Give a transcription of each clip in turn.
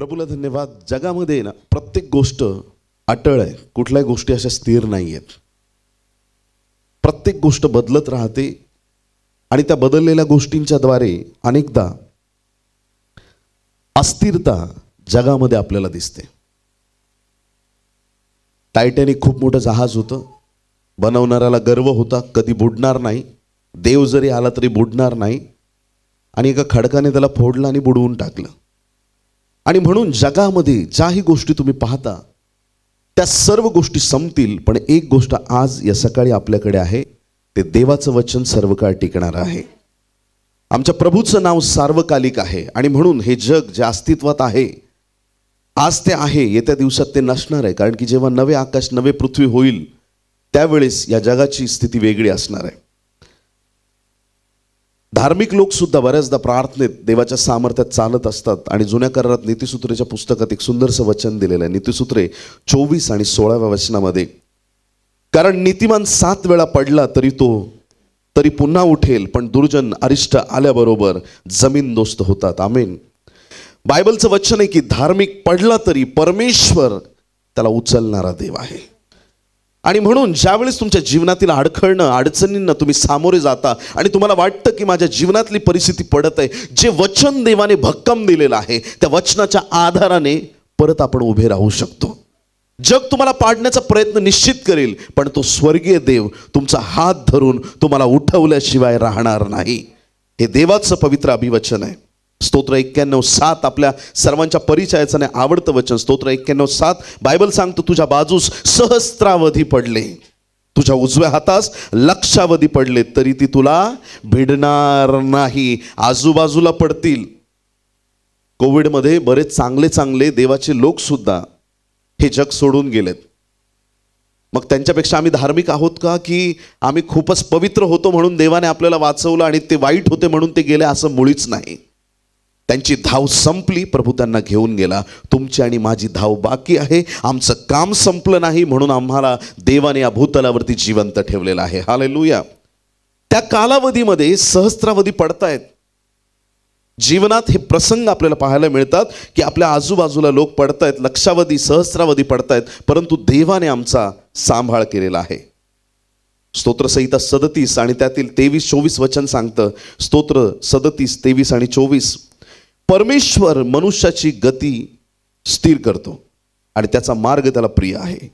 प्रभूला धन्यवाद. जगामध्ये ना प्रत्येक गोष्ट अटळ आहे, कुठल्याही गोष्टी अशा स्थिर नाही आहेत. प्रत्येक गोष्ट बदलत राहते आणि त्या बदललेल्या गोष्टींच्या द्वारे अनेकदा अस्थिरता जगामध्ये आपल्याला दिसते. टायटॅनिक खूप मोठं जहाज होतं, बनवणाऱ्याला गर्व होता, कधी बुडणार नाही, देव जरी आला तरी बुडणार नाही, आणि एका खडकाने त्याला फोडलं आणि बुडवून टाकलं. आणि म्हणून जगामध्ये ज्याही गोष्टी तुम्ही पाहता त्या सर्व गोष्टी संपतील, पण एक गोष्ट आज या सकाळी आपल्याकडे आहे, ते देवाचं वचन सर्व काळ टिकणार आहे. आमच्या प्रभूचं नाव सार्वकालिक आहे आणि म्हणून हे जग जे अस्तित्वात आहे आज ते आहे, येत्या दिवसात ते नसणार आहे. कारण की जेव्हा नवे आकाश नवे पृथ्वी होईल त्यावेळेस या जगाची स्थिती वेगळी असणार आहे. धार्मिक लोक सुद्धा बऱ्याचदा प्रार्थनेत देवाच्या सामर्थ्यात चालत असतात आणि जुन्या करारात नीतिसूत्रेच्या पुस्तकात एक सुंदरसं वचन दिलेलं आहे. नीतिसूत्रे 24 आणि 16व्या वचनामध्ये, कारण नीतिमान 7 वेळा पडला तरी पुन्हा उठेल, पण दुर्जन अरिष्ट आल्याबरोबर जमीनदोस्त होतात. आमेन. बायबलचं वचन आहे की धार्मिक पडला तरी परमेश्वर त्याला उचलणारा देव आहे. आणि म्हणून ज्यावेळेस तुमच्या जीवनातील अडखळणं अडचणींना तुम्ही सामोरे जाता आणि तुम्हाला वाटतं की माझ्या जीवनातली परिस्थिती पडत आहे, जे वचन देवाने भक्कम दिलेलं आहे त्या वचनाच्या आधाराने परत आपण उभे राहू शकतो. जग तुम्हाला पाडण्याचा प्रयत्न निश्चित करेल, पण तो स्वर्गीय देव तुमचा हात धरून तुम्हाला उठवल्याशिवाय राहणार नाही. हे देवाचं पवित्र अभिवचन आहे. स्तोत्र 91:7 आपल्या सर्वांच्या परिचयाचं आवडतं वचन. स्तोत्र 91:7 बायबल सांगतो, तुझ्या बाजूस सहस्त्रावधी पडले, तुझ्या उजव्या हातास लक्षावधी पडले, तरी ती तुला भिडणार नाही. आजूबाजूला पडतील. कोविडमध्ये बरेच चांगले देवाचे लोक सुद्धा हे जग सोडून गेलेत. मग त्यांच्यापेक्षा आम्ही धार्मिक आहोत का, की आम्ही खूपच पवित्र होतो म्हणून देवाने आपल्याला वाचवलं आणि ते वाईट होते म्हणून ते गेले? असं मुळीच नाही. त्यांची धाव संपली, प्रभू त्यांना घेऊन गेला. तुमची आणि माझी धाव बाकी आहे. आमचं काम संपलं नाही म्हणून आम्हाला देवाने या भूतलावरती जिवंत ठेवलेलं आहे. हालेलुया. त्या कालावधीमध्ये सहस्त्रावधी पडतायत. जीवनात हे प्रसंग आपल्याला पाहायला मिळतात की आपल्या आजूबाजूला लोक पडतायत, लक्षावधी सहस्त्रावधी पडतायत, परंतु देवाने आमचा सांभाळ केलेला आहे. स्तोत्रसंहिता 37 आणि त्यातील 23-24 वचन सांगतं. स्तोत्र 37, 23 आणि 24, परमेश्वर मनुष्याची गती स्थिर करतो आणि त्याचा मार्ग त्याला प्रिय आहे.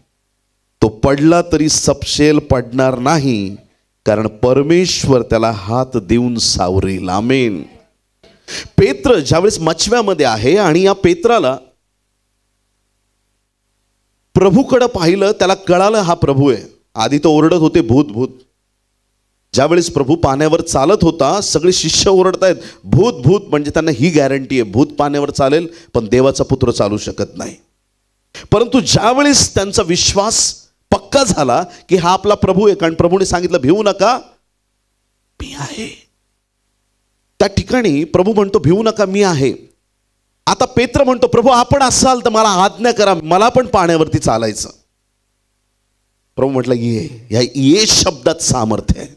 तो पडला तरी सपशेल पडणार नाही, कारण परमेश्वर त्याला हात देऊन सावरेल. आमेन. पेत्र ज्यावेळेस मचव्यामध्ये आहे आणि या पेत्राला प्रभूकडे पाहिलं, त्याला कळालं हा प्रभू आहे. आधी तो ओरडत होते भूत भूत. ज्यावेळेस प्रभू पाण्यावर चालत होता सगळे शिष्य ओरडतायत भूत भूत, म्हणजे त्यांना ही गॅरंटी आहे भूत पाण्यावर चालेल पण देवाचा पुत्र चालू शकत नाही. परंतु ज्यावेळेस त्यांचा विश्वास पक्का झाला की हा आपला प्रभू आहे, कारण प्रभूने सांगितलं भिवू नका मी आहे, त्या ठिकाणी प्रभू म्हणतो भिवू नका मी आहे. आता पेत्र म्हणतो प्रभू आपण असाल तर मला आज्ञा करा, मला पण पाण्यावरती चालायचं. प्रभू म्हटलं ये शब्दात सामर्थ्य आहे.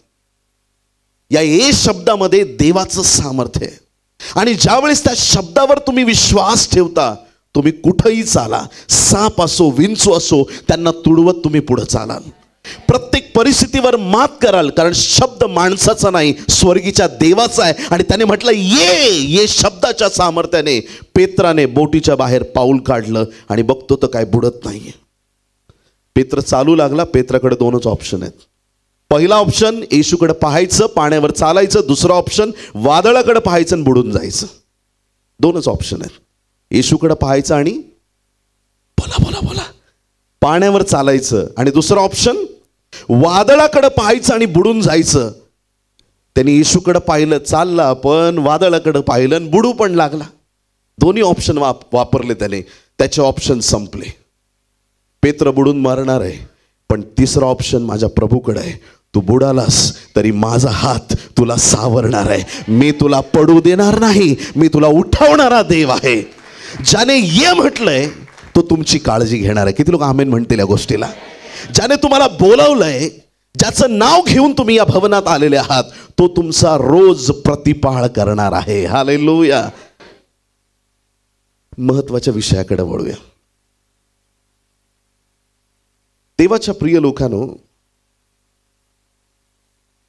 या ये शब्दामध्ये देवाचं सामर्थ्य आहे. आणि ज्यावेळेस त्या शब्दावर तुम्ही विश्वास ठेवता, तुम्ही कुठेही चाला, साप असो विंचू असो, त्यांना तुडवत तुम्ही पुढे चालाल. प्रत्येक परिस्थितीवर मात कराल, कारण शब्द माणसाचा नाही स्वर्गीच्या देवाचा आहे. आणि त्याने म्हटलं ये शब्दाच्या सामर्थ्याने पेत्राने बोटीच्या बाहेर पाऊल काढलं आणि बघतो तर काय बुडत नाहीये. पेत्र चालू लागला. पेत्राकडे 2च ऑप्शन आहेत. पहिला ऑप्शन येशूकडे पाहायचं, पाण्यावर चालायचं. दुसरा ऑप्शन वादळाकडे पाहायचं आणि बुडून जायचं. 2च ऑप्शन आहेत. येशूकडे पाहायचं आणि बोला पाण्यावर चालायचं, आणि दुसरा ऑप्शन वादळाकडे पाहायचं आणि बुडून जायचं. त्यांनी येशूकडे पाहिलं, चालला, पण वादळाकडे पाहिलं आणि बुडू पण लागला. दोन्ही ऑप्शन वापरले त्याने. त्याचे ऑप्शन संपले. पेत्र बुडून मरणार आहे, पण तिसरा ऑप्शन माझ्या प्रभूकडे आहे. तू बुडालास तरी माझा हात तुला सावरणार आहे. मी तुला पडू देणार नाही. मी तुला उठवणारा देव आहे. ज्याने ये म्हटलंय तो तुमची काळजी घेणार आहे. किती लोक आमेन म्हणतील या गोष्टीला? ज्याने तुम्हाला बोलावलंय, ज्याचं नाव घेऊन तुम्ही या भवनात आलेले आहात, तो तुमचा रोज प्रतिपाळ करणार आहे. हालेलुया. महत्वाच्या विषयाकडे वळूया. देवाच्या प्रिय लोकांनो,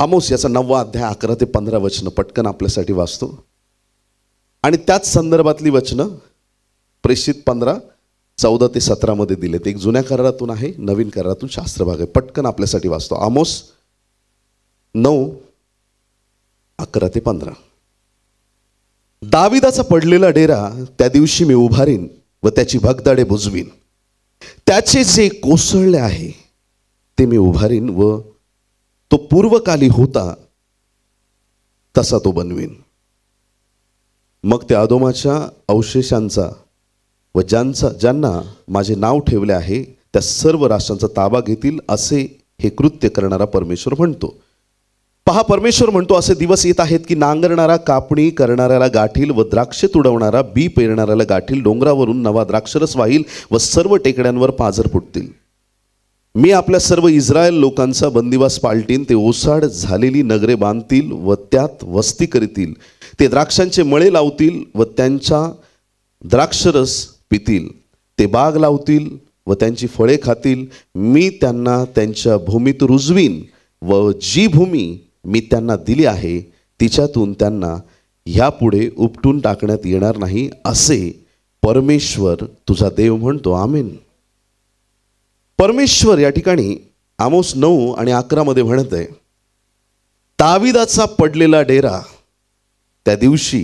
आमोस याचा 9वा अध्याय 11 ते 15 वचनं पटकन आपल्यासाठी वाचतो आणि त्याच संदर्भातली वचनं प्रेषित 15 14 ते 17 मध्ये दिलेत. एक जुन्या करारातून आहे, नवीन करारातून शास्त्रभाग आहे. पटकन आपल्यासाठी वाचतो. आमोस 9 11 ते 15. दाविदाचा पडलेला डेरा त्या दिवशी मी उभारीन व त्याची भगदाडे बुजवीन. त्याचे जे कोसळले आहे ते मी उभारीन व तो पूर्वकाली होता तसा तो बनवीन. मग त्या अदोमाच्या अवशेषांचा व ज्यांना माझे नाव ठेवले आहे त्या सर्व राष्ट्रांचा ताबा घेतील असे हे कृत्य करणारा परमेश्वर म्हणतो. पहा, परमेश्वर म्हणतो, असे दिवस येत आहेत की नांगरणारा कापणी करणाऱ्याला गाठील व द्राक्ष तुडवणारा बी पेरणाऱ्याला गाठील. डोंगरावरून नवा द्राक्षरस वाहील व सर्व टेकड्यांवर पाझर फुटतील. मी आपल्या सर्व इस्रायल लोकांचा बंदिवास पालटीन. ते ओसाड झालेली नगरे बांधतील व त्यात वस्ती करतील. ते द्राक्षांचे मळे लावतील व त्यांचा द्राक्षरस पितील. ते बाग लावतील व त्यांची फळे खातील. मी त्यांना त्यांच्या भूमीत रुजवीन व जी भूमी मी त्यांना दिली आहे तिच्यातून त्यांना ह्यापुढे उपटून टाकण्यात येणार नाही, असे परमेश्वर तुझा देव म्हणतो. आमेन. परमेश्वर या ठिकाणी आमोस 9 आणि 11 मध्ये म्हणत आहे, दाविदाचा पडलेला डेरा त्या दिवशी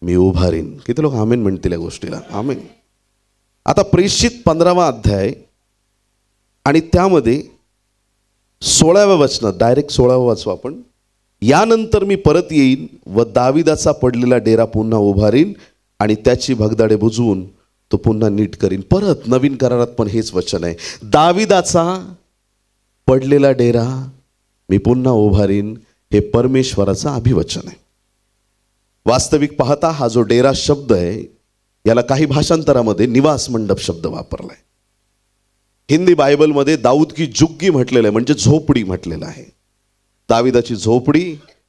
मी उभारीन. किती लोक आमेन म्हणतील या गोष्टीला? आमेन. आता प्रेषित 15वा अध्याय आणि त्यामध्ये 16व्या वचनात, डायरेक्ट 16वं वाचू आपण. यानंतर मी परत येईन व दाविदाचा पडलेला डेरा पुन्हा उभारीन आणि त्याची भगदाडे बुजवून तो पुन्हा नीट करीन. परत नवीन करारात पण हेच वचन आहे, दाविदाचा पडलेला डेरा मी पुन्हा उभारीन. हे परमेश्वराचं अभिवचन आहे. वास्तविक पाहता हा जो डेरा शब्द आहे याला काही भाषांतरामध्ये निवास मंडप शब्द वापरलाय. हिंदी बायबलमध्ये दाऊद की जुग्गी म्हटलेलं आहे, म्हणजे झोपडी म्हटलेलं आहे. दाविदाची झोपडी,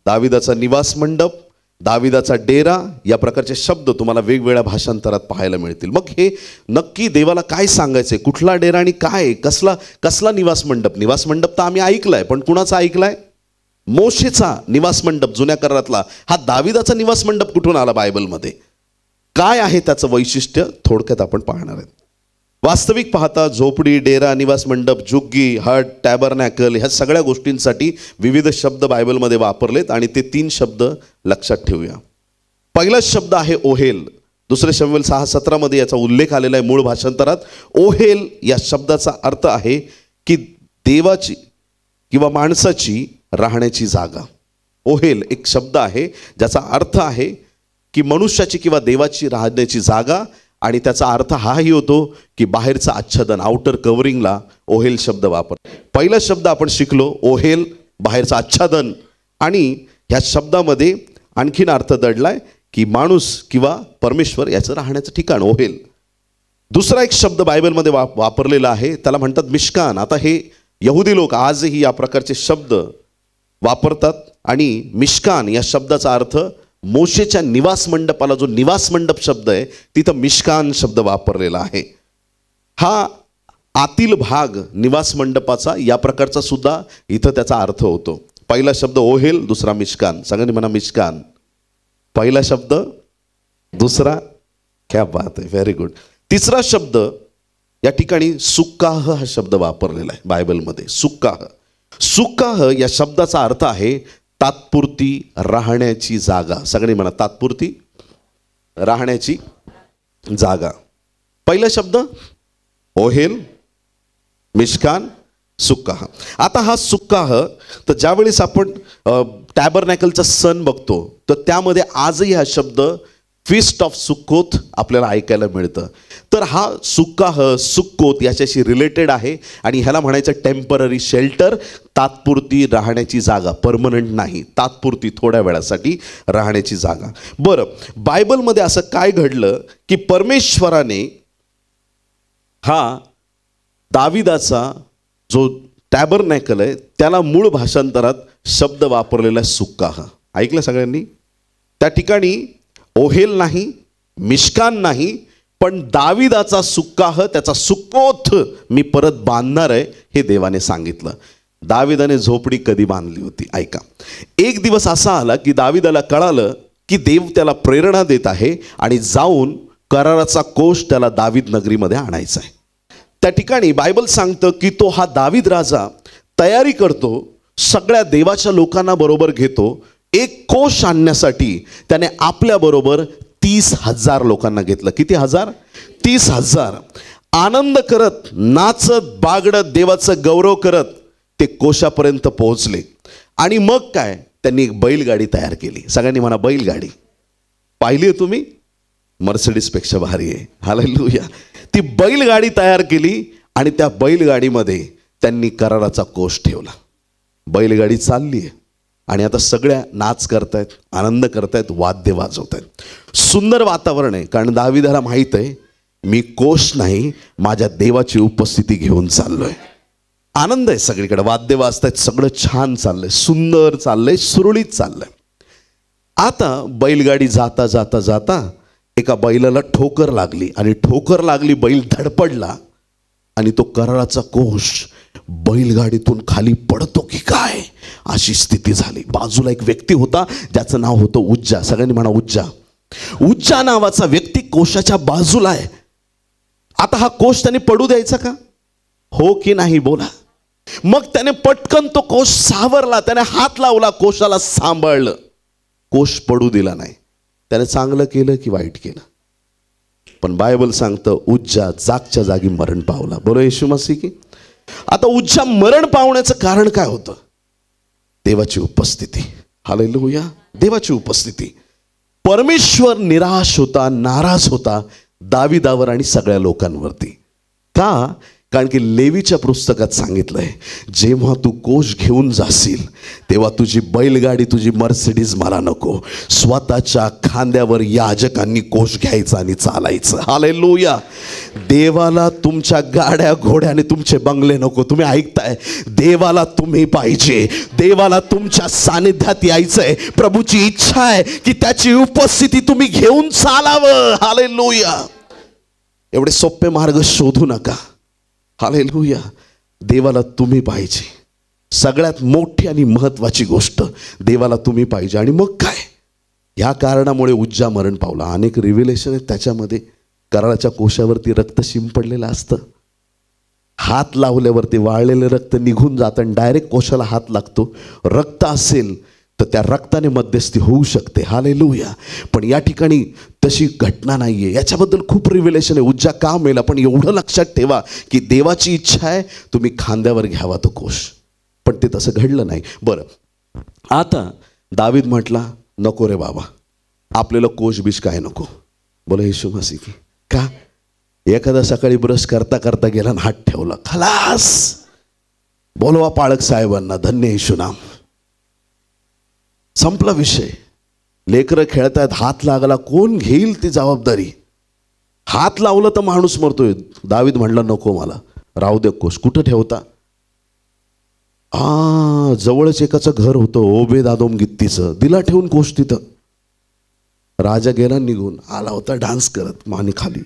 दाविदाचा निवास मंडप, दाविदाचा डेरा या प्रकारचे शब्द तुम्हाला वेगवेगळ्या भाषांतरात पाहायला मिळतील. मग हे नक्की देवाला काय सांगायचंय? कुठला डेरा आणि काय कसला निवास मंडप? निवास मंडप तर आम्ही ऐकलाय, पण कुणाचा ऐकलाय? मोशेचा निवास मंडप जुन्या करारातला. हा दाविदाचा निवास मंडप कुठून आला बायबलमध्ये? काय आहे त्याचं वैशिष्ट्य? थोडक्यात आपण पाहणार आहेत. वास्तविक पाहता झोपडी, डेरा, निवास मंडप, जुग्गी, हट, टॅबरनॅकल ह्या सगळ्या गोष्टींसाठी विविध शब्द बायबलमध्ये वापरलेत आणि ते 3 शब्द लक्षात ठेवूया. पहिला शब्द आहे ओहेल. 2 शमूएल 6:17 मध्ये याचा उल्लेख आलेला आहे मूळ भाषांतरात. ओहेल या शब्दाचा अर्थ आहे की देवाची किंवा माणसाची राहण्याची जागा. ओहेल एक शब्द आहे ज्याचा अर्थ आहे की मनुष्याची किंवा देवाची राहण्याची जागा, आणि त्याचा अर्थ हाही होतो की बाहेरचं आच्छादन, आउटर कव्हरिंगला ओहेल शब्द वापर. पहिला शब्द आपण शिकलो ओहेल, बाहेरचं आच्छादन, आणि ह्या शब्दामध्ये आणखीन अर्थ दडलाय की माणूस किंवा परमेश्वर याचं राहण्याचं ठिकाण ओहेल. दुसरा एक शब्द बायबलमध्ये वापरलेला आहे, त्याला म्हणतात मिशकान. आता हे यहुदी लोक आजही या प्रकारचे शब्द वापरतात आणि मिशकान या शब्दाचा अर्थ मोशेच्या निवास मंडपाला जो निवास मंडप शब्द आहे तिथं मिशकान शब्द वापरलेला आहे. हा आतील भाग निवास मंडपाचा या प्रकारचा सुद्धा इथं त्याचा अर्थ होतो. पहिला शब्द ओहेल, दुसरा मिशकान. सगळ्यांनी म्हणा मिशकान. पहिला शब्द, दुसरा, क्या बात आहे, व्हेरी गुड. तिसरा शब्द या ठिकाणी सुक्काह हा शब्द वापरलेला आहे बायबलमध्ये. सुक्काह. सुक्काह या शब्दाचा अर्थ आहे तात्पुरती राहण्याची जागा. सगळे म्हणा तात्पुरती राहण्याची जागा. पहिला शब्द ओहेल, मिशकान, सुक्काह. आता हा सुक्काह, तर ज्यावेळेस आपण टॅबरनॅकलचा सण बघतो तर त्यामध्ये आजही हा शब्द फीस्ट ऑफ सुक्कोत आपल्याला ऐकायला मिळतं. तर हा सुक्काह, सुक्कोत याच्याशी रिलेटेड आहे आणि ह्याला म्हणायचं टेम्पररी शेल्टर, तात्पुरती राहण्याची जागा. परमनंट नाही, तात्पुरती थोड्या वेळासाठी राहण्याची जागा. बरं, बायबलमध्ये असं काय घडलं की परमेश्वराने हा दाविदाचा जो टॅबरनॅकल आहे त्याला मूळ भाषांतरात शब्द वापरलेला सुक्काह. ऐकलं सगळ्यांनी? त्या ठिकाणी ओहेल नाही, मिशकान नाही, पण दाविदाचा सुक्काह, त्याचा सुक्कोथ मी परत बांधणार आहे हे देवाने सांगितलं. दाविदाने झोपडी कधी बांधली होती ऐका. एक दिवस असा आला की दाविदाला कळालं की देव त्याला प्रेरणा देत आहे आणि जाऊन कराराचा कोष त्याला दावीद नगरीमध्ये आणायचा आहे. त्या ठिकाणी बायबल सांगतं की तो हा दावीद राजा तयारी करतो, सगळ्या देवाच्या लोकांना बरोबर घेतो. एक कोष आणण्यासाठी त्याने आपल्याबरोबर 30,000 लोकांना घेतलं. किती हजार? 30,000. आनंद करत, नाचत बागडत, देवाचं गौरव करत ते कोशापर्यंत पोहोचले. आणि मग काय, त्यांनी एक बैलगाडी तयार केली. सगळ्यांनी म्हणा बैलगाडी. पाहिली आहे तुम्ही? मर्सिडीजपेक्षा भारी आहे. हालेलुया. ती बैलगाडी तयार केली आणि त्या बैलगाडीमध्ये त्यांनी कराराचा कोष ठेवला. बैलगाडी चालली आहे आणि आता सगळ्या नाच करतायत, आनंद करतायत, वाद्य वाजवत आहेत. सुंदर वातावरण आहे, कारण दाविदाला माहीत आहे मी कोष नाही, माझ्या देवाची उपस्थिती घेऊन चाललोय. आनंद आहे सगळीकडे, वाद्य वाजतायत, सगळं छान चाललंय, सुंदर चाललंय, सुरळीत चाललंय. आता बैलगाडी जाता जाता जाता एका बैलाला ठोकर लागली आणि ठोकर लागली, बैल धडपडला आणि तो कराराचा कोष बैलगाडीतून खाली पडतो की काय अशी स्थिती झाली. बाजूला एक व्यक्ती होता ज्याचं नाव होतं उज्जा. सगळ्यांनी म्हणा उज्जा. उज्जा नावाचा व्यक्ती कोशाच्या बाजूला आहे. आता हा कोश त्याने पडू द्यायचा का? हो की नाही बोला. मग त्याने पटकन तो कोश सावरला, त्याने हात लावला, कोशाला सांभाळलं, कोश पडू दिला नाही. त्याने चांगलं केलं की वाईट केलं? पण बायबल सांगतं उज्जा जागच्या जागी मरण पावला. बोलो येशू मसीह की. आता उज्जा मरण पावण्याचं कारण काय होतं? देवाची उपस्थिती. हालेलुया. देवाची उपस्थिती. परमेश्वर निराश होता, नाराज होता दाविदावर आणि सगळ्या लोकांवरती. का? कारण की लेवीच्या पुस्तकात सांगितलंय जेव्हा तू कोष घेऊन जाशील तेव्हा तुझी बैलगाडी, तुझी मर्सिडीज मला नको. स्वतःच्या खांद्यावर याजकांनी कोष घ्यायचा आणि चालायचं. हालेलुया. देवाला तुमच्या गाड्या घोड्याने तुमचे बंगले नको. तुम्ही ऐकताय? देवाला तुम्ही पाहिजे. देवाला तुमच्या सानिध्यात यायचंय. प्रभूची इच्छा आहे की त्याची उपस्थिती तुम्ही घेऊन चालावं. हालेलुया. एवढे सोपे मार्ग शोधू नका. हालेलुया. देवाला तुम्ही पाहिजे. सगळ्यात मोठी आणि महत्त्वाची गोष्ट, देवाला तुम्ही पाहिजे. आणि मग काय, ह्या कारणामुळे उज्जा मरण पावला. अनेक रिव्हिलेशन आहेत त्याच्यामध्ये. कराराच्या कोशावरती रक्त शिंपडलेलं असतं, हात लावल्यावरती वाळलेलं रक्त निघून जातं आणि डायरेक्ट कोशाला हात लागतो. रक्त असेल तर त्या रक्ताने मध्यस्थी होऊ शकते. हालेलुया. पण या ठिकाणी तशी घटना नाही आहे. याच्याबद्दल खूप रिव्हिलेशन आहे. उज्जा का मेला, पण एवढं लक्षात ठेवा की देवाची इच्छा आहे तुम्ही खांद्यावर घ्यावा तो कोश. पण ते तसं घडलं नाही. बरं, आता दावीद म्हटला नको रे बाबा, आपल्याला कोश बिश काय नको. बोला येशू मसीह की. का? एखादा सकाळी ब्रश करता करता गेला आणि हात ठेवला, खलास. बोलवा पाळक साहेबांना, धन्य येशू नाम. संपला विषय. लेकरं खेळतायत, हात लागला, कोण घेईल ती जबाबदारी? हात लावलं तर माणूस मरतोय. दावीद म्हणला नको मला, राहू दे कोश. कुठं ठेवता? जवळच एकाचं घर होतं ओबेद-एदोम गित्तीचं, दिला ठेवून कोश तिथं. राजा गेला निघून, आला होता डान्स करत माने खाली.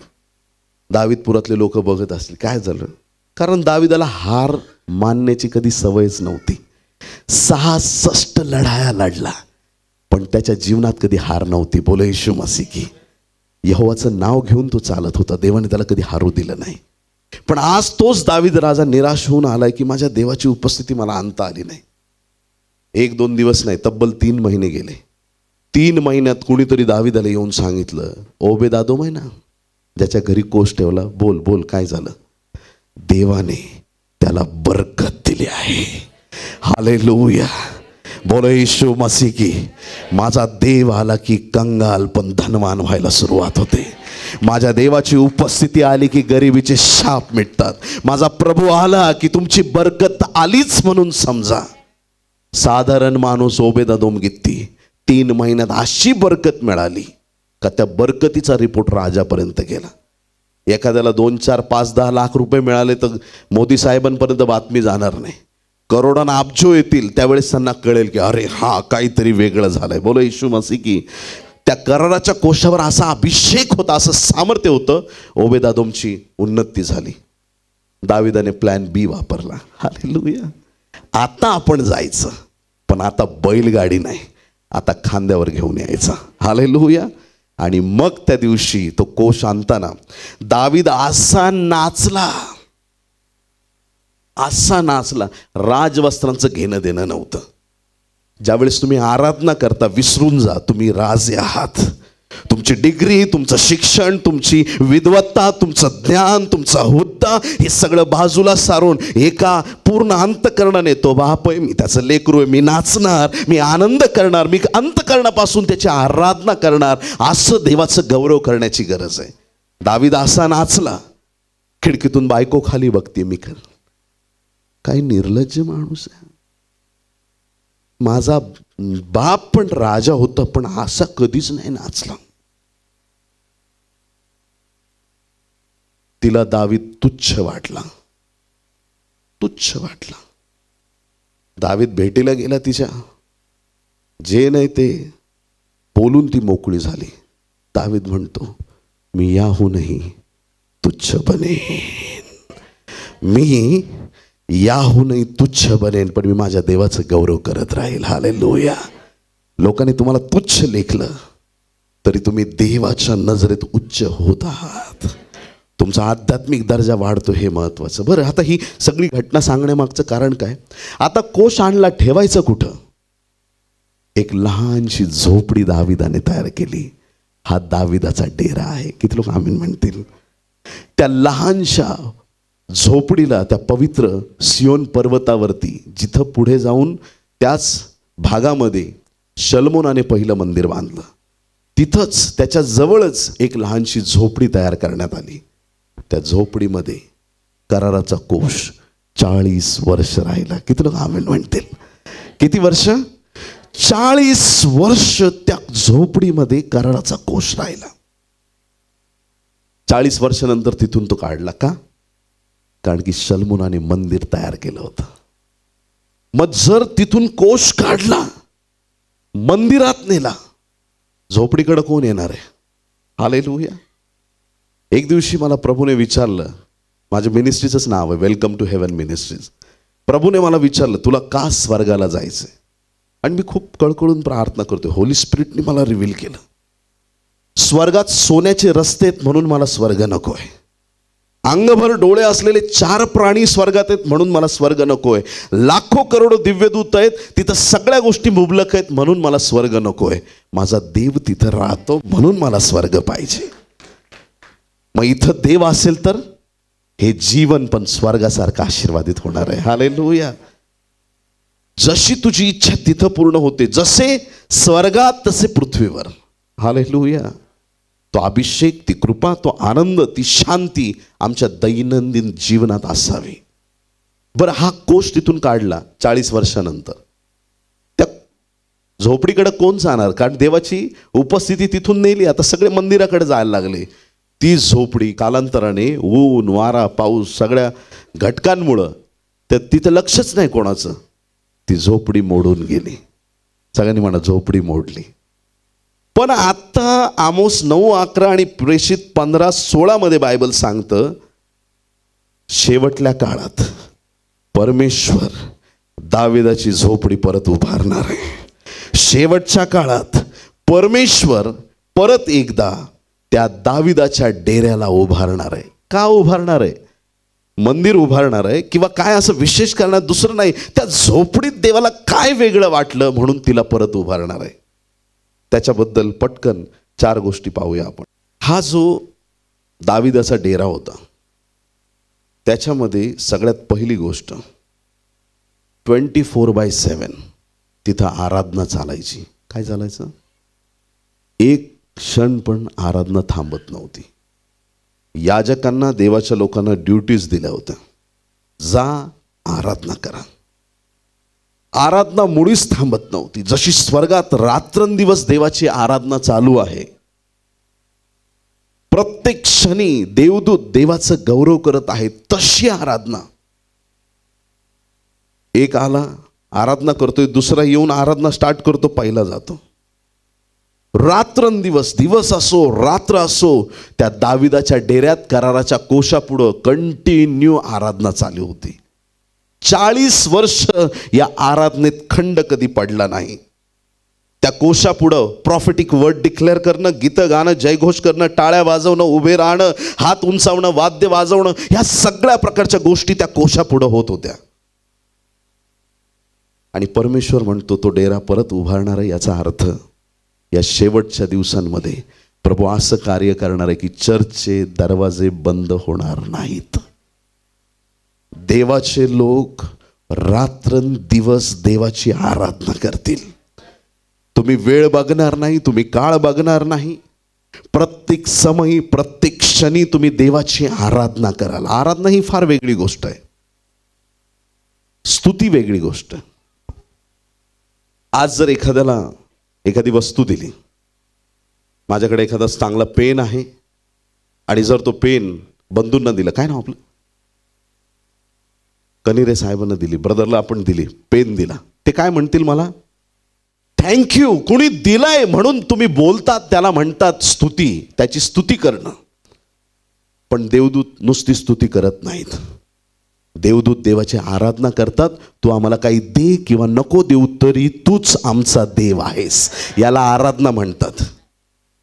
दावीदपुरातले लोक बघत असतील काय झालं, कारण दावीदाला हार मानण्याची कधी सवयच नव्हती. 66 लढाया लढला पण त्याच्या जीवनात कधी हार नव्हती. बोलो येशू मसीह की. यहोवाचं नाव घेऊन तो चालत होता. देवाने त्याला कधी हारू दिलं नाही. पण आज तोच दावीद राजा निराश होऊन आलाय की माझ्या देवाची उपस्थिती मला आणता आली नाही. 1-2 दिवस नाही, तब्बल 3 महिने गेले. 3 महिन्यात कुणीतरी दावीदाला येऊन सांगितलं, ओबेद-एदोम आहे ना ज्याच्या घरी कोष ठेवला, बोल बोल काय झालं? देवाने त्याला बरकत दिली आहे. हालेलुया. बोलो येशू मसीह की. माझा देव आला की कंगाल पण धनवान व्हायला सुरुवात होते. माझ्या देवाची उपस्थिती आली की गरिबीचे शाप मिटतात. माझा प्रभू आला की तुमची बरकत आलीच म्हणून समजा. साधारण माणूस ओबेद-एदोम गित्ती 3 महिन्यात अशी बरकत मिळाली का त्या बरकतीचा रिपोर्ट राजापर्यंत गेला. एखाद्याला 2, 4, 5, 10 लाख रुपये मिळाले तर मोदी साहेबांपर्यंत बातमी जाणार नाही. करोडांना अब्जो येतील त्यावेळेस त्यांना कळेल की अरे हा काहीतरी वेगळं झालंय. बोलो येशू मसीह की. त्या कराराच्या कोशावर असा अभिषेक होता, असं सामर्थ्य होतं. ओबेदादोमची उन्नती झाली. दाविदाने प्लॅन बी वापरला. हालेलुया. आता आपण जायचं, पण आता बैलगाडी नाही, आता खांद्यावर घेऊन यायचा. हालेलुया. आणि मग त्या दिवशी तो कोश आणताना दावीद असा नाचला, असा नाचला. राजवस्त्रांचं घेणं देणं नव्हतं. ज्यावेळेस तुम्ही आराधना करता विसरून जा तुम्ही राजे आहात. तुमची डिग्री, तुमचं शिक्षण, तुमची विद्वत्ता, तुमचं ज्ञान, तुमचा हुद्दा, हे सगळं बाजूला सारून एका पूर्ण अंतःकरणाने तो बाप आहे, मी त्याचं लेकरू आहे, मी नाचणार, मी आनंद करणार, मी अंतःकरणापासून त्याची आराधना करणार, असं देवाचं गौरव करण्याची गरज आहे. दावीद असा नाचला. खिडकीतून बायको खाली बघते, मी काही निर्लज्ज माणूस आहे. माझा बाप पण राजा होता, पण असा कधीच नाही नाचला. तिला दावीद तुच्छ वाटला, तुच्छ वाटला. दावीद भेटीला गेला तिच्या, जे नाही ते बोलून ती मोकळी झाली. दावीद म्हणतो, मी याहूनही तुच्छ बनेन, मी याहूनही तुच्छ बनेन, पण मी माझ्या देवाचं गौरव करत राहील. हालेलुया. लोकांनी तुम्हाला तुच्छ लेखलं तरी तुम्ही देवाच्या नजरेत उच्च होत आहात. तुमचा आध्यात्मिक दर्जा वाढतो, हे महत्त्वाचं. बरं, आता ही सगळी घटना सांगण्यामागचं कारण काय? आता कोश आणला, ठेवायचं कुठं? एक लहानशी झोपडी दाविदाने तयार केली. हा दाविदाचा डेरा आहे. किती लोक आमीन म्हणतील? त्या लहानशा झोपडीला, त्या पवित्र सियोन पर्वतावरती, जिथं पुढे जाऊन त्याच भागामध्ये शलमोनाने पहिलं मंदिर बांधलं, तिथंच त्याच्या जवळच एक लहानशी झोपडी तयार करण्यात आली. त्या झोपडीमध्ये कराराचा कोश 40 वर्ष राहिला. किती लोक आमेन म्हणतील? किती वर्ष? 40 वर्ष त्या झोपडीमध्ये कराराचा कोश राहिला. 40 वर्षानंतर तिथून तो काढला. का? कारण की शलमोनाने मंदिर तयार केलं होतं. मग जर तिथून कोश काढला, मंदिरात नेला, झोपडीकडे कोण येणार आहे? हालेलुया. एक दिवशी मला प्रभूने विचारलं, माझ्या मिनिस्ट्रीचंच नाव आहे वेलकम टू हेवन मिनिस्ट्रीज. प्रभूने मला विचारलं, तुला का स्वर्गाला जायचंय? आणि मी खूप कळकळून प्रार्थना करतोय. होली स्पिरिटने मला रिव्हील केलं, स्वर्गात सोन्याचे रस्ते आहेत म्हणून मला स्वर्ग नको आहे. अंगभर डोळे असलेले 4 प्राणी स्वर्गात आहेत म्हणून मला स्वर्ग नकोय. लाखो करोडो दिव्यदूत आहेत, तिथं सगळ्या गोष्टी मुबलक आहेत म्हणून मला स्वर्ग नकोय. माझा देव तिथं राहतो म्हणून मला स्वर्ग पाहिजे. मग इथं देव असेल तर हे जीवन पण स्वर्गासारखं आशीर्वादित होणार आहे. हालेलुया. जशी तुझी इच्छा तिथं पूर्ण होते, जसे स्वर्गात तसे पृथ्वीवर. हालेलुया. तो अभिषेक, ती कृपा, तो आनंद, ती शांती आमच्या दैनंदिन जीवनात असावी. बरं, हा कोश तिथून काढला 40 वर्षानंतर. त्या झोपडीकडे कोण जाणार? कारण देवाची उपस्थिती तिथून नेली, आता सगळे मंदिराकडे जायला लागले. ती झोपडी कालांतराने ऊन, वारा, पाऊस सगळ्या घटकांमुळं तिथं लक्षच नाही कोणाचं, ती झोपडी मोडून गेली. सगळ्यांनी म्हणा, झोपडी मोडली. पण आता आमोस 9:11 आणि प्रेषित 15:16 मध्ये बायबल सांगतं, शेवटल्या काळात परमेश्वर दाविदाची झोपडी परत उभारणार आहे. शेवटच्या काळात परमेश्वर परत एकदा त्या दाविदाच्या डेऱ्याला उभारणार आहे. का उभारणार आहे? मंदिर उभारणार आहे किंवा काय असं विशेष करणार दुसरं नाही. त्या झोपडीत देवाला काय वेगळं वाटलं म्हणून तिला परत उभारणार आहे. त्याच्याबद्दल पटकन 4 गोष्टी पाहूया आपण. हा जो दाविदाचा डेरा होता, त्याच्यामध्ये सगळ्यात पहिली गोष्ट 24/7 तिथं आराधना चालायची. काय चालायचं? एक क्षण पण आराधना थांबत नव्हती. याजकांना, देवाच्या लोकांना ड्युटीज दिल्या होत्या. जा आराधना करा. आराधना मुळीच थांबत नव्हती. जशी स्वर्गात रात्रंदिवस देवाची आराधना चालू आहे, प्रत्येक क्षणी देवदूत देवाचं गौरव करत आहेत, तशी आराधना. एक आला, आराधना करतोय, दुसरा येऊन आराधना स्टार्ट करतो, पहिला जातो. रात्रंदिवस, दिवस असो रात्र असो, त्या दाविदाच्या डेऱ्यात कराराच्या कोशापुढं कंटिन्यू आराधना चालू होती. 40 वर्ष या आराधनेत खंड कधी पडला नाही. त्या कोशापुढं प्रॉफिटिक वर्ड डिक्लेअर करणं, गीतं गाणं, जयघोष करणं, टाळ्या वाजवणं, उभे राहणं, हात उंचावणं, वाद्य वाजवणं, ह्या सगळ्या प्रकारच्या गोष्टी त्या कोशापुढं होत होत्या. आणि परमेश्वर म्हणतो तो डेरा परत उभारणार आहे. याचा अर्थ या शेवटच्या दिवसांमध्ये प्रभू असं कार्य करणार आहे की चर्चचे दरवाजे बंद होणार नाहीत. देवाचे लोक रात्रंदिवस देवाची आराधना करतील. तुम्ही वेळ बघणार नाही, तुम्ही काळ बघणार नाही. प्रत्येक समयी, प्रत्येक क्षणी तुम्ही देवाची आराधना कराल. आराधना ही फार वेगळी गोष्ट आहे, स्तुती वेगळी गोष्ट. आज जर एखाद्याला एखादी वस्तू दिली, माझ्याकडे एखादा चांगला पेन आहे आणि जर तो पेन बंधूंना दिला, काय नाव आपलं, कनिरे साहेबांना दिली, ब्रदरला आपण दिली, पेन दिला, ते काय म्हणतील मला, थँक्यू. कुणी दिलाय म्हणून तुम्ही बोलतात, त्याला म्हणतात स्तुती, त्याची स्तुती करणं. पण देवदूत नुसती स्तुती करत नाहीत. देवदूत देवाची आराधना करतात. तू आम्हाला काही दे किंवा नको देऊ, तरी तूच आमचा देव आहेस, याला आराधना म्हणतात.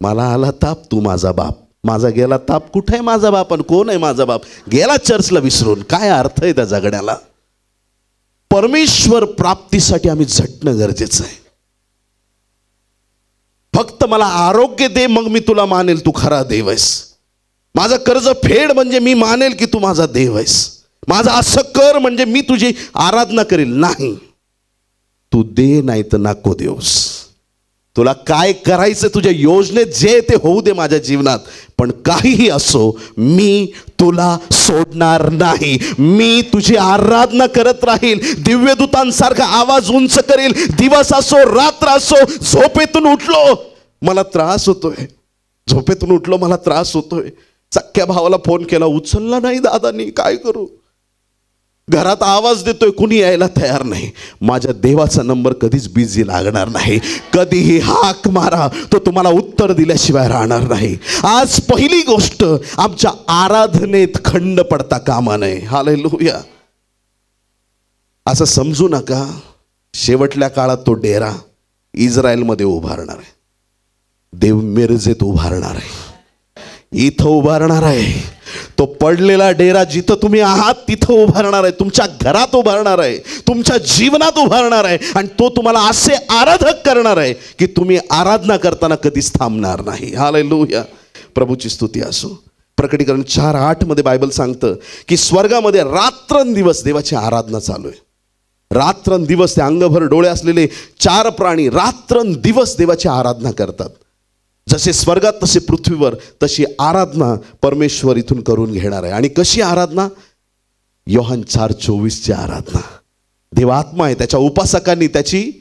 मला आला ताप, तू माझा बाप. माझा गेला ताप, कुठे आहे माझा बाप आणि कोण आहे माझा बाप, गेला चर्चला विसरून. काय अर्थ आहे त्या जगण्याला. परमेश्वर प्राप्तीसाठी आम्ही झटणं गरजेचं आहे. फक्त मला आरोग्य दे, मग मी तुला मानेल तू खरा देव आहेस. माझं कर्ज फेड म्हणजे मी मानेल की तू माझा देव आहेस. माझं असं कर म्हणजे मी तुझी आराधना करेल. नाही, तू दे नाही तर नको देऊस. तुला काय करायचं, तुझ्या योजनेत जे ते होऊ दे माझ्या जीवनात, पण काहीही असो मी तुला सोडणार नाही. मी तुझी आराधना करत राहील. दिव्यदूतांसारखा आवाज उंच करेल. दिवस असो रात्र असो. झोपेतून उठलो मला त्रास होतोय, झोपेतून उठलो मला त्रास होतोय. सख्या भावाला फोन केला, उचलला नाही दादानी, काय करू. घरात आवाज देतोय, कुणी यायला तयार नाही. माझ्या देवाचा नंबर कधीच बिझी लागणार नाही. कधीही हाक मारा, तो तुम्हाला उत्तर दिल्याशिवाय राहणार नाही. आज पहिली गोष्ट, आमच्या आराधनेत खंड पडता कामा नये. हालेलुया. असं समजू नका शेवटल्या काळात तो डेरा इस्रायलमध्ये उभारणार आहे, देव मिरजेत उभारणार आहे, इथं उभारणार आहे. तो पडलेला डेरा जिथं तुम्ही आहात तिथं उभारणार आहे, तुमच्या घरात उभारणार आहे, तुमच्या जीवनात उभारणार आहे. आणि तो तुम्हाला असे आराधक करणार आहे की तुम्ही आराधना करताना कधीच थांबणार नाही. हालेलुया. प्रभूची स्तुती असो. प्रकटीकरण 4:8 मध्ये बायबल सांगतं की स्वर्गामध्ये रात्रंदिवस देवाची आराधना चालू आहे. रात्रंदिवस ते अंगभर डोळे असलेले 4 प्राणी रात्रंदिवस देवाची आराधना करतात. जसे स्वर्गात तसे पृथ्वीवर तशी आराधना परमेश्वर इथून करून घेणार आहे. आणि कशी आराधना? योहान 4:24 आराधना. देव आत्मा आहे, त्याच्या उपासकांनी त्याची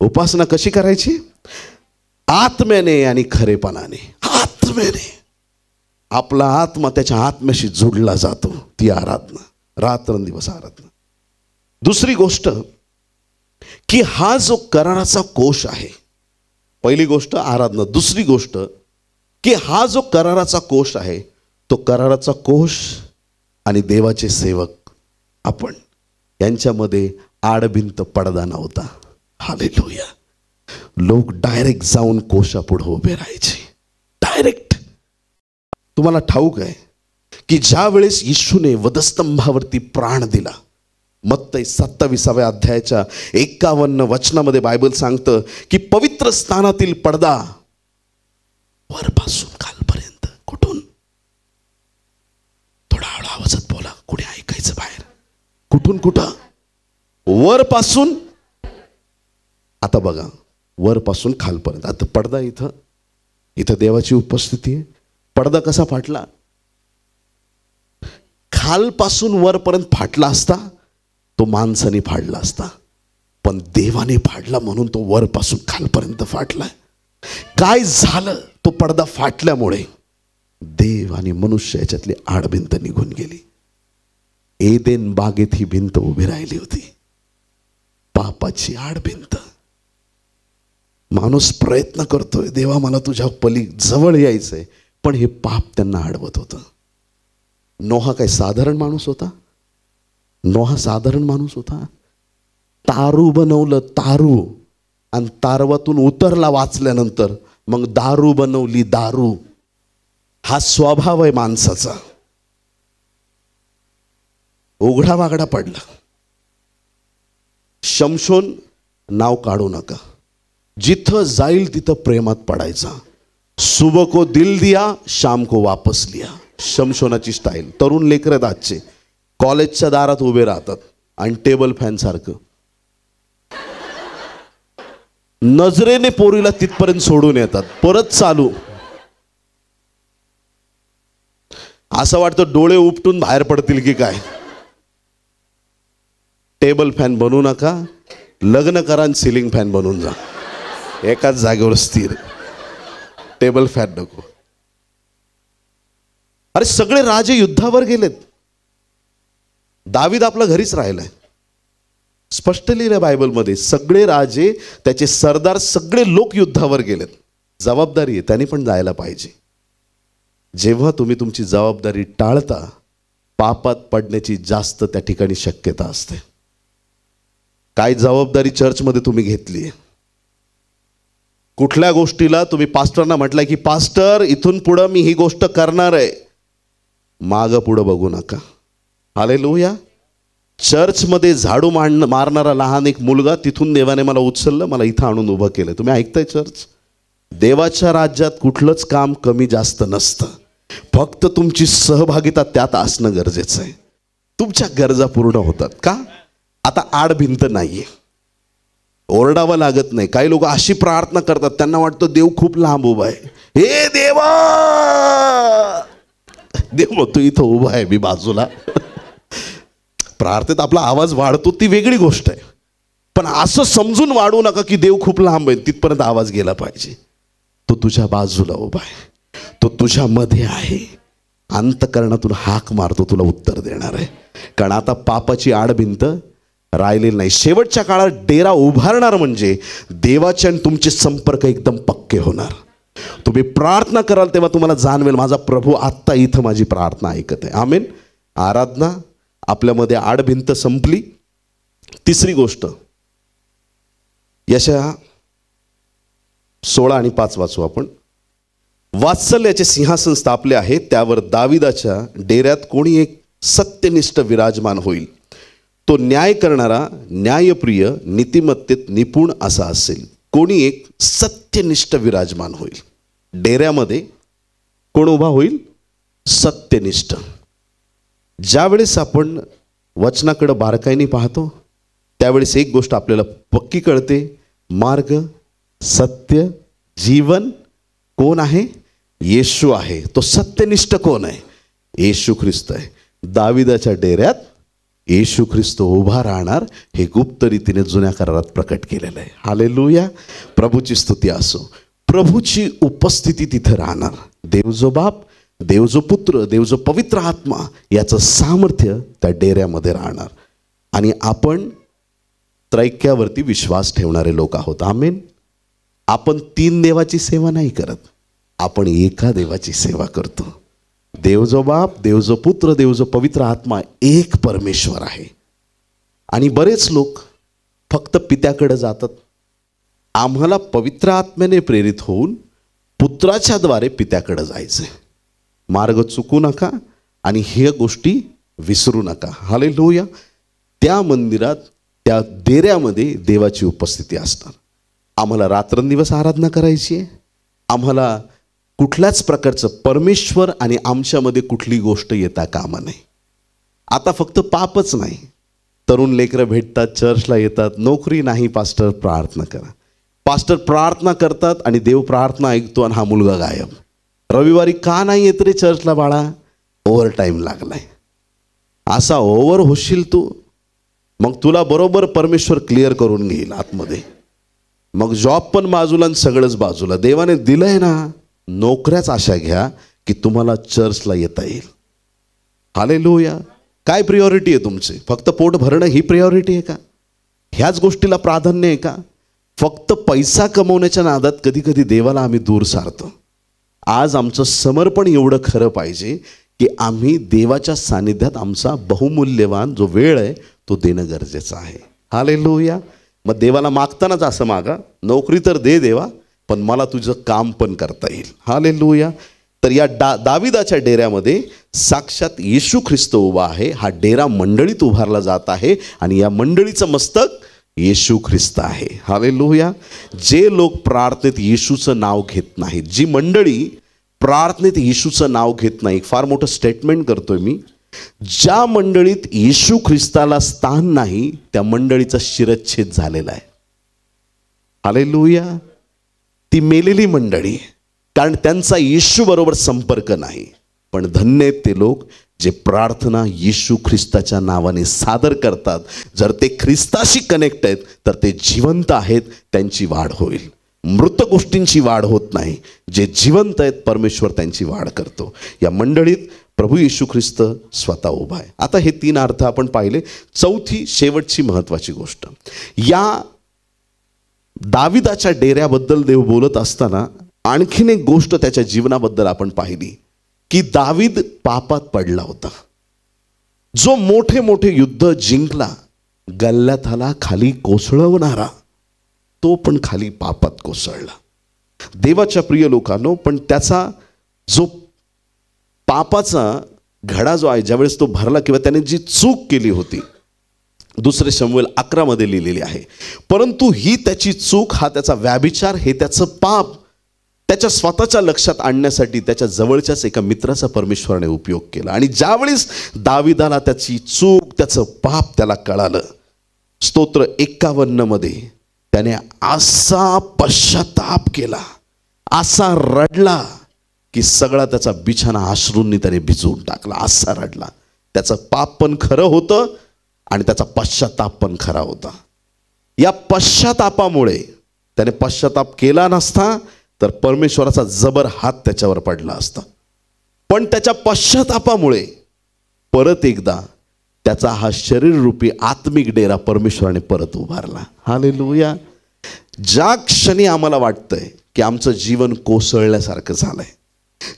उपासना कशी करायची? आत्म्याने आणि खरेपणाने. आत्म्याने आपला आत्मा त्याच्या आत्म्याशी जोडला जातो. ती आराधना, रात्रंदिवस आराधना. दुसरी गोष्ट की हा जो कराराचा कोश आहे, पहिली गोष्ट आराधना. दुसरी गोष्ट की हा जो कराराचा कोश आहे, तो कराराचा कोश आणि देवाचे सेवक आपण यांच्यामध्ये आडभिंत पडदा नव्हता. हालेलुया. लोक डायरेक्ट जाऊन कोशापुढे उभे राहायचे. डायरेक्ट. तुम्हाला ठाऊक आहे की ज्या वेळेस येशूने वधस्तंभावरती प्राण दिला, मत्तई 27व्या अध्यायाच्या 51 वचनामध्ये बायबल सांगतं की पवित्र स्थानातील पडदा वरपासून खालपर्यंत. कुठून? थोडा हळू आवाजात बोला, कुणी ऐकायचं बाहेर. कुठून कुठं? वरपासून. आता बघा, वरपासून खालपर्यंत. आता पडदा इथं, इथं देवाची उपस्थिती आहे. पडदा कसा फाटला? खालपासून वरपर्यंत फाटला असता तो माणसाने फाडला असता, पण देवाने फाडला म्हणून तो वरपासून खालपर्यंत फाटलाय. काय झालं? तो पडदा फाटल्यामुळे देव आणि मनुष्य याच्यातली आडभिंत निघून गेली. एदेन बागेत ही भिंत उभी राहिली होती, पापाची आडभिंत. माणूस प्रयत्न करतोय, देवा मला तुझ्या जवळ यायचंय, पण हे पाप त्यांना अडवत होतं. नोहा काय साधारण माणूस होता? नोहा साधारण माणूस होता? तारू बनवलं, तारू, आणि तारवातून उतरला वाचल्यानंतर, मग दारू बनवली, दारू. हा स्वभाव आहे माणसाचा. उघडा वागडा पडला. शमशोन नाव काढू नका, जिथं जाईल तिथं प्रेमात पडायचा. सुबह को दिल दिया, शाम को वापस लिया. शमशोनाची स्टाईल. तरुण लेकरं आजचे कॉलेजच्या दारात उभे राहतात आणि टेबल फॅन सारखं नजरेने पोरीला तिथपर्यंत सोडून येतात, परत चालू. असं वाटतं डोळे उपटून बाहेर पडतील की काय. टेबल फॅन बनू नका, लग्न करा आणि सिलिंग फॅन बनून जा. एकाच जागेवर स्थिर. टेबल फॅन नको. अरे सगळे राजे युद्धावर गेलेत, दावीद आपला घरीच राहिलाय. स्पष्ट लिहिलं बायबलमध्ये, सगळे राजे, त्याचे सरदार, सगळे लोक युद्धावर गेलेत. जबाबदारी आहे, त्यांनी पण जायला पाहिजे. जेव्हा तुम्ही तुमची जबाबदारी टाळता, पापात पडण्याची जास्त त्या ठिकाणी शक्यता असते. काय जबाबदारी चर्चमध्ये तुम्ही घेतली आहे? कुठल्या गोष्टीला तुम्ही पास्टरना म्हटलंय की पास्टर इथून पुढं मी ही गोष्ट करणार आहे, मागं पुढं बघू नका. हालेलुया. चर्चमध्ये झाडू मारणारा लहान एक मुलगा, तिथून देवाने मला उचललं, मला इथं आणून उभं केलं. तुम्ही ऐकताय चर्च? देवाच्या राज्यात कुठलंच काम कमी जास्त नसतं, फक्त तुमची सहभागिता त्यात असणं गरजेचं आहे. तुमच्या गरजा पूर्ण होतात का? आता आड भिंत नाहीये, ओरडावं लागत नाही. काही लोक अशी प्रार्थना करतात, त्यांना वाटतं देव खूप लांब उभा आहे. हे देवा, देव म्हणतो इथं उभा आहे मी बाजूला. प्रार्थनेत आपला आवाज वाढतो ती वेगळी गोष्ट आहे, पण असं समजून वाढू नका की देव खूप लांब आहे. तिथपर्यंत आवाज गेला पाहिजे. तो तुझ्या बाजूला उभा आहे, तो तुझ्यामध्ये आहे. अंतःकरणातून हाक मारतो, तुला उत्तर देणार आहे. कारण आता पापाची आडभिंत राहिलेली नाही. शेवटच्या काळात डेरा उभारणार म्हणजे देवाचे आणि तुमचे संपर्क एकदम पक्के होणार. तुम्ही प्रार्थना कराल तेव्हा तुम्हाला जाणवेल, माझा प्रभू आत्ता इथं माझी प्रार्थना ऐकत आहे. आमेन. आराधना, आपल्यामध्ये आडभिंत संपली. तिसरी गोष्ट, यशया 16 आणि 5 वाचू आपण. वात्सल्याचे सिंहासन स्थापले आहे, त्यावर दाविदाच्या डेऱ्यात कोणी एक सत्यनिष्ठ विराजमान होईल. तो न्याय करणारा, न्यायप्रिय, नीतिमत्तेत निपुण असा असेल. कोणी एक सत्यनिष्ठ विराजमान होईल. डेऱ्यामध्ये कोण उभा होईल? सत्यनिष्ठ. ज्यावेळेस आपण वचनाकडे बारकाईने पाहतो, त्यावेळेस एक गोष्ट आपल्याला पक्की कळते, मार्ग, सत्य, जीवन कोण आहे? येशू आहे. तो सत्यनिष्ठ कोण आहे? येशू ख्रिस्त आहे. दाविदाच्या डेऱ्यात येशू ख्रिस्त उभा राहणार, हे गुप्त रीतीने जुन्या करारात प्रकट केलेलं आहे. हालेलुया. प्रभूची स्तुती असो. प्रभूची उपस्थिती तिथे राहणार. देव जो बाप, देव जो पुत्र, देव जो पवित्र आत्मा, याचं सामर्थ्य त्या डेऱ्यामध्ये राहणार. आणि आपण त्रैक्यावरती विश्वास ठेवणारे लोक आहोत. आमेन. आपण 3 देवाची सेवा नाही करत, आपण एका देवाची सेवा करतो. देव जो बाप, देव जो पुत्र, देव जो पवित्र आत्मा, एक परमेश्वर आहे. आणि बरेच लोक फक्त पित्याकडे जातात. आम्हाला पवित्र आत्म्याने प्रेरित होऊन पुत्राच्या द्वारे पित्याकडे जायचं आहे. मार्ग चुकू नका आणि ह्या गोष्टी विसरू नका. हालेलुया. त्या मंदिरात, त्या डेऱ्यामध्ये देवाची उपस्थिती असणार. आम्हाला रात्रंदिवस आराधना करायची आहे. आम्हाला कुठल्याच प्रकारचं परमेश्वर आणि आमच्यामध्ये कुठली गोष्ट येता कामा नये. आता फक्त पापच नाही, तरुण लेकरं भेटतात, चर्चला येतात, नोकरी नाही, पास्टर प्रार्थना करा. पास्टर प्रार्थना करतात आणि देव प्रार्थना ऐकतो आणि हा मुलगा गायब. रविवारी का नाही येत रे चर्चला बाळा? ओव्हर टाईम लागलाय. असा ओव्हर होशील तू, मग तुला बरोबर परमेश्वर क्लिअर करून घेईल आतमध्ये. मग जॉब पण बाजूला आणि सगळंच बाजूला. देवाने दिलंय ना, नोकऱ्याच आशा घ्या की तुम्हाला चर्चला येता येईल. हालेलुया. काय प्रियॉरिटी आहे तुमची? फक्त पोट भरणं ही प्रियॉरिटी आहे का? ह्याच गोष्टीला प्राधान्य आहे का? फक्त पैसा कमवण्याच्या नादात कधी कधी देवाला आम्ही दूर सारतो. आज आमचं समर्पण एवढं खरं पाहिजे की आम्ही देवाच्या सानिध्यात आमचा बहुमूल्यवान जो वेळ आहे तो देणं गरजेचं आहे. हालेलुया. मग देवाला मागतानाच असं मागा, नोकरी तर दे देवा, पण मला तुझं काम पण करता येईल. हालेलुया. तर या दाविदाच्या डेऱ्यामध्ये साक्षात येशू ख्रिस्त उभा आहे. हा डेरा मंडळीत उभारला जात आहे आणि या मंडळीचं मस्तक येशू ख्रिस्त आहे. हालेलुया. जे लोक प्रार्थनेत येशूचं नाव घेत नाहीत, जी मंडळी प्रार्थनेत येशूचं नाव घेत नाही, फार मोठं स्टेटमेंट करतोय मी, ज्या मंडळीत येशू ख्रिस्ताला स्थान नाही त्या मंडळीचा शिरच्छेद झालेला आहे. हालेलुया. ती मेलेली मंडळी, कारण त्यांचा येशू बरोबर संपर्क नाही. पण धन्य आहेत ते लोक जे प्रार्थना येशू ख्रिस्ताच्या नावाने सादर करतात. जर ते ख्रिस्ताशी कनेक्ट आहेत तर ते जिवंत आहेत, त्यांची वाढ होईल. मृत गोष्टींची वाढ होत नाही. जे जिवंत आहेत परमेश्वर त्यांची वाढ करतो. या मंडळीत प्रभू येशू ख्रिस्त स्वतः उभा आहे. आता हे 3 अर्थ आपण पाहिले. चौथी शेवटची महत्त्वाची गोष्ट, या दाविदाच्या डेऱ्याबद्दल देव बोलत असताना आणखीन एक गोष्ट त्याच्या जीवनाबद्दल आपण पाहिली की दावीद पापात पडला होता. जो मोठे मोठे युद्ध जिंकला, गल्ल्याथाला खाली कोसळवणारा, तो पण खाली पापात कोसळला. देवाच्या प्रिय लोकांनो, पण त्याचा जो पापाचा घडा जो आहे, ज्यावेळेस तो भरला किंवा त्याने जी चूक केली होती, 2 शमूएल 11 मध्ये लिहिलेली आहे, परंतु ही त्याची चूक, हा त्याचा व्याभिचार, हे त्याचं पाप त्याच्या स्वतःच्या लक्षात आणण्यासाठी त्याच्या जवळच्याच एका मित्राचा परमेश्वराने उपयोग केला. आणि ज्यावेळेस दाविदाला त्याची चूक, त्याचं पाप त्याला कळालं, स्तोत्र 51 मध्ये त्याने असा पश्चाताप केला, असा रडला की सगळा त्याचा बिछाना अश्रूंनी त्याने भिजवून टाकला. असा रडला. त्याचं पाप पण खरं होतं आणि त्याचा पश्चाताप पण खरा होता. या पश्चातापामुळे, त्याने पश्चाताप केला नसता तर परमेश्वराचा जबर हात त्याच्यावर पडला असता. पण त्याच्या पश्चातापामुळे परत एकदा त्याचा हा शरीररूपी आत्मिक डेरा परमेश्वराने परत उभारला. हालेलुया. ज्या क्षणी आम्हाला वाटतंय की आमचं जीवन कोसळल्यासारखं झालंय,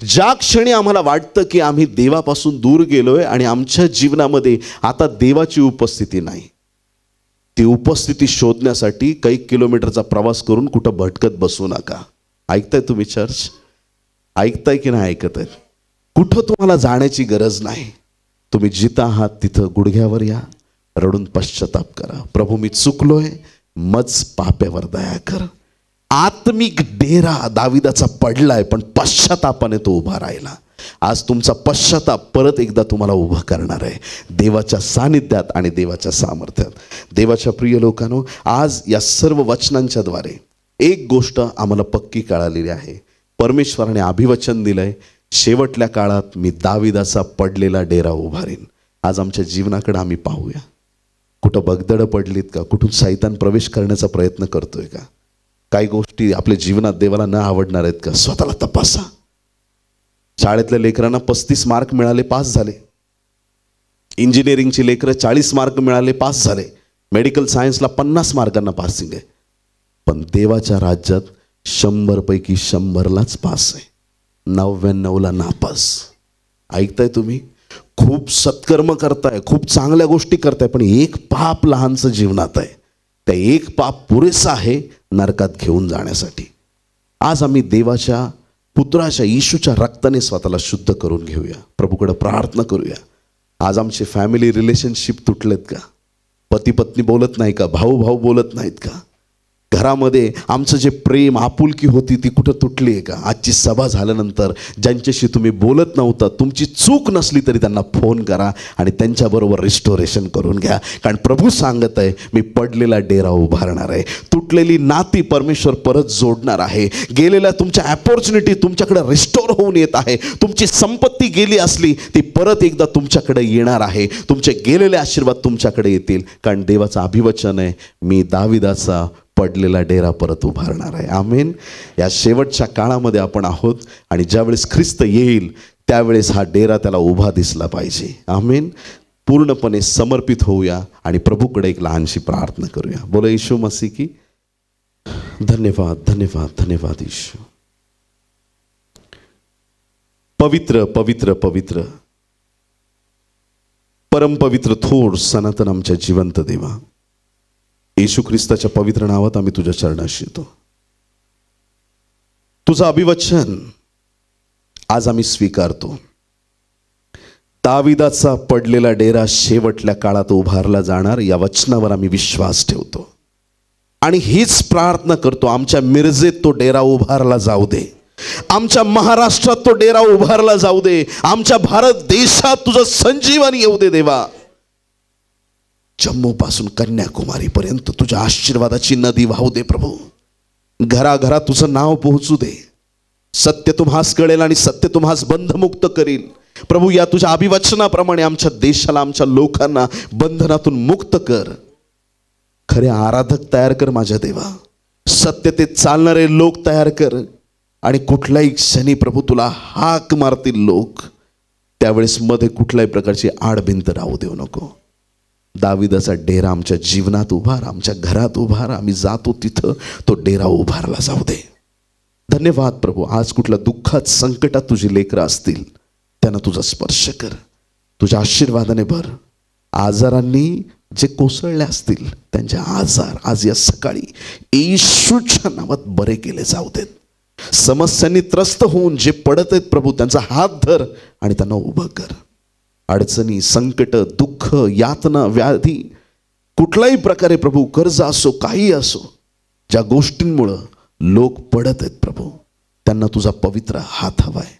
ज्या क्षणी आम्हाला वाटतं की आम्ही देवापासून दूर गेलोय आणि आमच्या जीवनामध्ये आता देवाची उपस्थिती नाही, ती उपस्थिती शोधण्यासाठी काही किलोमीटरचा प्रवास करून कुठं भटकत बसू नका. ऐकताय तुम्ही चर्च? ऐकताय की नाही ऐकत आहेत? कुठं तुम्हाला जाण्याची गरज नाही. तुम्ही जिथं आहात तिथं गुडघ्यावर या, रडून पश्चाताप करा. प्रभू मी चुकलोय, मज पाप्यावर दया कर. आत्मिक डेरा दाविदाचा पडलाय, पण पश्चातापाने तो उभा राहिला. आज तुमचा पश्चाताप परत एकदा तुम्हाला उभं करणार आहे देवाच्या सानिध्यात आणि देवाच्या सामर्थ्यात. देवाच्या प्रिय लोकांनो, आज या सर्व वचनांच्या द्वारे एक गोष्ट आम्हाला पक्की कळालेली आहे. परमेश्वराने अभिवचन दिलंय, शेवटल्या काळात मी दाविदाचा पडलेला डेरा उभारीन. आज आमच्या जीवनाकडे आम्ही पाहूया. कुठं भगदडं पडलीत का? कुठून सैतान प्रवेश करण्याचा प्रयत्न करतोय का? काही गोष्टी आपल्या जीवनात देवाला न आवडणार आहेत का? स्वतःला तपासा. शाळेतल्या लेकरांना 35 मार्क मिळाले, पास झाले. इंजिनिअरिंगची लेकरं 40 मार्क मिळाले, पास झाले. मेडिकल सायन्सला 50 मार्कांना पासिंग आहे. पण देवाच्या राज्यात 100 पैकी 100लाच पास आहे, 99ला नापास. ऐकताय तुम्ही? खूप सत्कर्म करताय, खूप चांगल्या गोष्टी करताय, पण एक पाप लहानचं जीवनात आहे. त्या एक पाप पुरेसा आहे नरकात घेऊन जाण्यासाठी. आज आम्ही देवाच्या पुत्राच्या येशूच्या रक्ताने स्वतःला शुद्ध करून घेऊया. प्रभूकडे प्रार्थना करूया. आज आमचे फॅमिली रिलेशनशिप तुटलेत का? पती पत्नी बोलत नाही का? भाऊ भाऊ बोलत नाहीत का? घरामध्ये आमचं जे प्रेम आपुलकी होती ती कुठं तुटली आहे का? आजची सभा झाल्यानंतर ज्यांच्याशी तुम्ही बोलत नव्हता, तुमची चूक नसली तरी त्यांना फोन करा आणि त्यांच्याबरोबर रिस्टोरेशन करून घ्या. कारण प्रभू सांगत आहे, मी पडलेला डेरा उभारणार आहे. तुटलेली नाती परमेश्वर परत जोडणार आहे. गेलेल्या तुमच्या अपॉर्च्युनिटी तुमच्याकडे रिस्टोर होऊन येत आहे. तुमची संपत्ती गेली असली ती परत एकदा तुमच्याकडे येणार आहे. तुमचे गेलेले आशीर्वाद तुमच्याकडे येतील. कारण देवाचं अभिवचन आहे, मी दाविदाचा पडलेला डेरा परत उभारणार आहे. आमेन. या शेवटच्या काळामध्ये आपण आहोत आणि ज्यावेळेस ख्रिस्त येईल त्यावेळेस हा डेरा त्याला उभा दिसला पाहिजे. आमेन. पूर्णपणे समर्पित होऊया आणि प्रभूकडे एक लहानशी प्रार्थना करूया. बोला येशू मसीह की धन्यवाद धन्यवाद धन्यवाद ईशू. पवित्र पवित्र पवित्र परमपवित्र थोर सनातन आमच्या जिवंत देवा, येशू ख्रिस्ताच्या पवित्र नावात आम्ही तुझ्या चरणाशी येतो. तुझं अभिवचन आज आम्ही स्वीकारतो. दाविदाचा पडलेला डेरा शेवटल्या काळात उभारला जाणार या वचनावर आम्ही विश्वास ठेवतो आणि हीच प्रार्थना करतो. आमच्या मिरजेत तो डेरा उभारला जाऊ दे, आमच्या महाराष्ट्रात तो डेरा उभारला जाऊ दे, आमच्या भारत देशात तुझं संजीवनी येऊ दे देवा. जम्मू पासून कन्याकुमारी पर्यंत तुझ्या आशीर्वादाची नदी वाहू दे प्रभू. घराघरात तुझं नाव पोहोचू दे. सत्य तुम्हास कळेल आणि सत्य तुम्हास बंधमुक्त करील प्रभू. या तुझ्या अभिवचनाप्रमाणे आमच्या देशाला, आमच्या लोकांना बंधनातून मुक्त कर. खरे आराधक तयार कर माझ्या देवा. सत्यतेत चालणारे लोक तयार कर आणि कुठल्याही क्षणी प्रभू तुला हाक मारतील लोक, त्यावेळेस मध्ये कुठल्याही प्रकारची आडभिंत राहू देऊ नको. दाविदाचा डेरा आमच्या जीवनात उभार, आमच्या घरात उभार. आम्ही जातो तिथं तो डेरा उभारला जाऊ दे. धन्यवाद प्रभू. आज कुठल्या दुःखात संकटात तुझी लेकरं असतील त्यांना तुझा स्पर्श कर, तुझ्या आशीर्वादाने भर. आजारांनी जे कोसळले असतील त्यांचे आजार आज या सकाळी येशूच्या नावात बरे केले जाऊ देत. समस्यांनी त्रस्त होऊन जे पडत आहेत प्रभू त्यांचा हात धर आणि त्यांना उभं कर. अडचणी, संकट, दुःख, यातना, व्याधी, कुठल्याही प्रकारे प्रभू, कर्ज असो, काही असो, ज्या गोष्टींमुळं लोक पडत आहेत प्रभू, त्यांना तुझा पवित्र हात हवाय.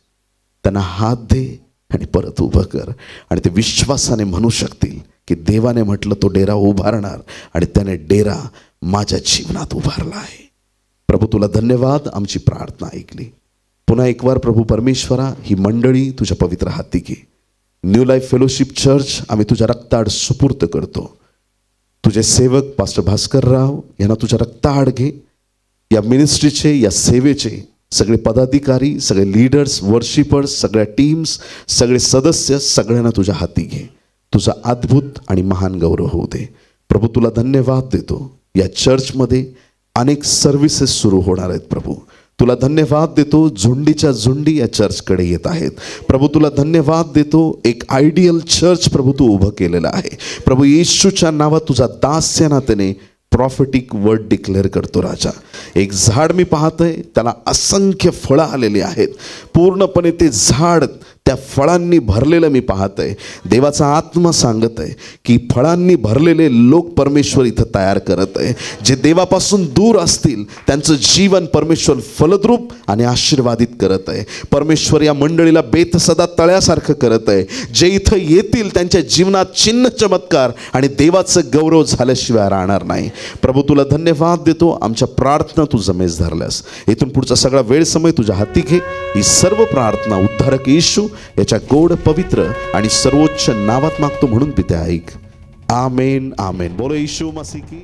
त्यांना हात दे आणि परत उभं कर आणि ते विश्वासाने म्हणू शकतील की देवाने म्हटलं तो डेरा उभारणार आणि त्याने डेरा माझ्या जीवनात उभारला आहे. प्रभू तुला धन्यवाद. आमची प्रार्थना ऐकली. पुन्हा एक वार प्रभू परमेश्वरा ही मंडळी तुझ्या पवित्र हाती घे. न्यू लाईफ फेलोशिप चर्च आम्ही तुझ्या रक्ताआड सुपूर्त करतो. तुझे सेवक पास्टर भास्करराव यांना तुझ्या रक्ताआड घे. या मिनिस्ट्रीचे, या सेवेचे सगळे पदाधिकारी, सगळे लीडर्स, वर्शिपर्स, सगळ्या टीम्स, सगळे सदस्य, सगळ्यांना तुझ्या हाती घे. तुझा अद्भुत आणि महान गौरव होऊ दे. प्रभू तुला धन्यवाद देतो. या चर्चमध्ये अनेक सर्व्हिसेस सुरू होणार आहेत प्रभू. तुला धन्यवाद देतो. झुंडीच्या झुंडी या चर्चकडे येत आहेत प्रभू. तुला धन्यवाद देतो. एक आयडियल चर्च प्रभू तू उभं केलेलं आहे प्रभू. येशूच्या नावात तुझा दास या नात्याने प्रॉफिटिक वर्ड डिक्लेअर करतो राजा. एक झाड मी पाहतोय, त्याला असंख्य फळं आलेली आहेत. पूर्णपणे ते झाड त्या फळांनी भरलेलं मी पाहतोय. देवाचा आत्मा सांगत आहे की फळांनी भरलेले लोक परमेश्वर इथं तयार करत आहे. जे देवापासून दूर असतील त्यांचं जीवन परमेश्वर फलद्रूप आणि आशीर्वादित करत आहे. परमेश्वर या मंडळीला बेतसदा तळ्यासारखं करत आहे. जे इथं येतील त्यांच्या जीवनात चिन्ह, चमत्कार आणि देवाचं गौरव झाल्याशिवाय राहणार नाही. प्रभू तुला धन्यवाद देतो. आमच्या प्रार्थना तू जमेस धरल्यास. इथून पुढचा सगळा वेळ समय तुझ्या हाती घे. ही सर्व प्रार्थना उद्धारक येशू याच्या गोड, पवित्र आणि सर्वोच्च नावात मागतो म्हणून पिते ऐक. आमेन आमेन. बोलो येशू मसीह की.